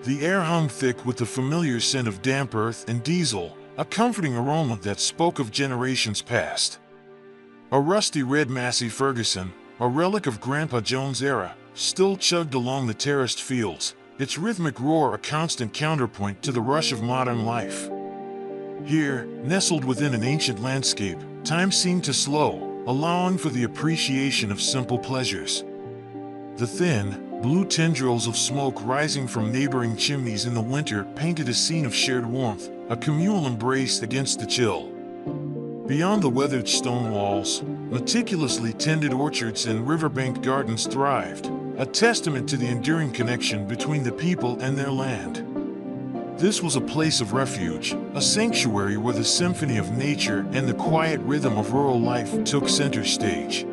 The air hung thick with the familiar scent of damp earth and diesel, a comforting aroma that spoke of generations past. A rusty red Massey Ferguson, a relic of Grandpa Joan's era, still chugged along the terraced fields, its rhythmic roar a constant counterpoint to the rush of modern life. Here, nestled within an ancient landscape, time seemed to slow, allowing for the appreciation of simple pleasures. The thin, blue tendrils of smoke rising from neighboring chimneys in the winter painted a scene of shared warmth, a communal embrace against the chill. Beyond the weathered stone walls, meticulously tended orchards and riverbank gardens thrived, a testament to the enduring connection between the people and their land. This was a place of refuge, a sanctuary where the symphony of nature and the quiet rhythm of rural life took center stage.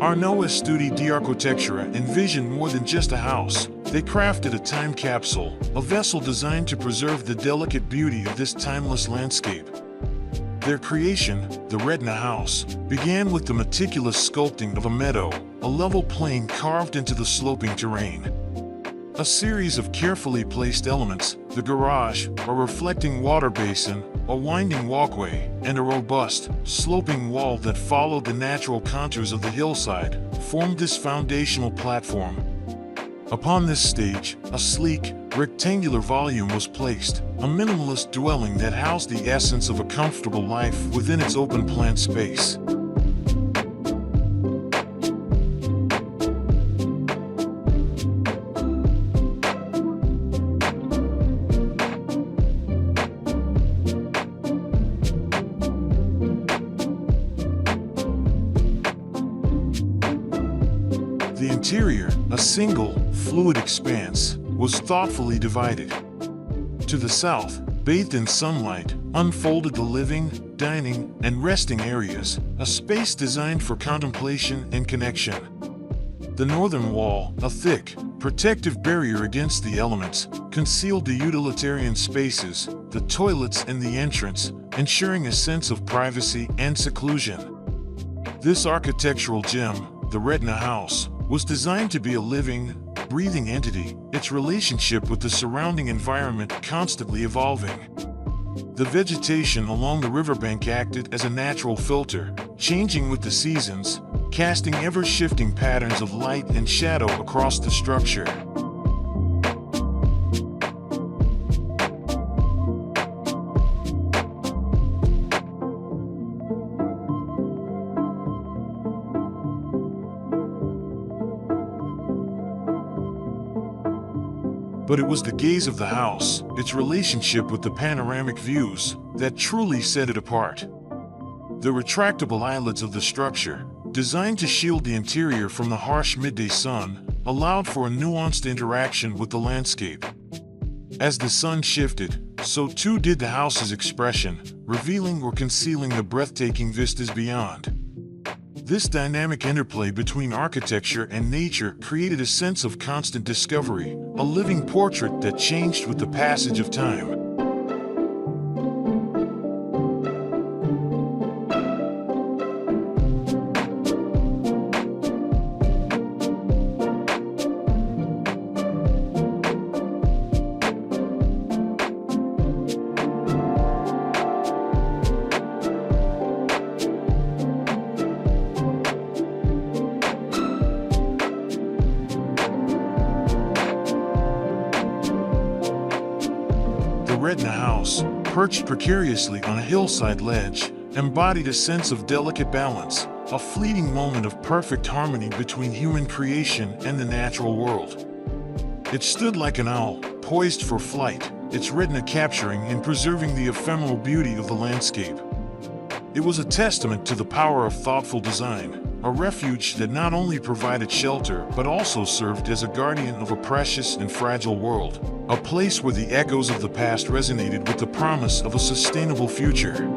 Arnaud Studi d'Architecture envisioned more than just a house. They crafted a time capsule, a vessel designed to preserve the delicate beauty of this timeless landscape. Their creation, the Retina House, began with the meticulous sculpting of a meadow, a level plane carved into the sloping terrain. A series of carefully placed elements, the garage, a reflecting water basin, a winding walkway, and a robust, sloping wall that followed the natural contours of the hillside, formed this foundational platform. Upon this stage, a sleek, rectangular volume was placed, a minimalist dwelling that housed the essence of a comfortable life within its open-plan space. The interior, a single, fluid expanse, was thoughtfully divided. To the south, bathed in sunlight, unfolded the living, dining, and resting areas, a space designed for contemplation and connection. The northern wall, a thick, protective barrier against the elements, concealed the utilitarian spaces, the toilets and the entrance, ensuring a sense of privacy and seclusion. This architectural gem, the Retina House, was designed to be a living, breathing entity, its relationship with the surrounding environment constantly evolving. The vegetation along the riverbank acted as a natural filter, changing with the seasons, casting ever-shifting patterns of light and shadow across the structure. But it was the gaze of the house, its relationship with the panoramic views, that truly set it apart. The retractable eyelids of the structure, designed to shield the interior from the harsh midday sun, allowed for a nuanced interaction with the landscape. As the sun shifted, so too did the house's expression, revealing or concealing the breathtaking vistas beyond. This dynamic interplay between architecture and nature created a sense of constant discovery, a living portrait that changed with the passage of time. The Retina House, perched precariously on a hillside ledge, embodied a sense of delicate balance, a fleeting moment of perfect harmony between human creation and the natural world. It stood like an owl, poised for flight, its retina capturing and preserving the ephemeral beauty of the landscape. It was a testament to the power of thoughtful design, a refuge that not only provided shelter but also served as a guardian of a precious and fragile world, a place where the echoes of the past resonated with the promise of a sustainable future.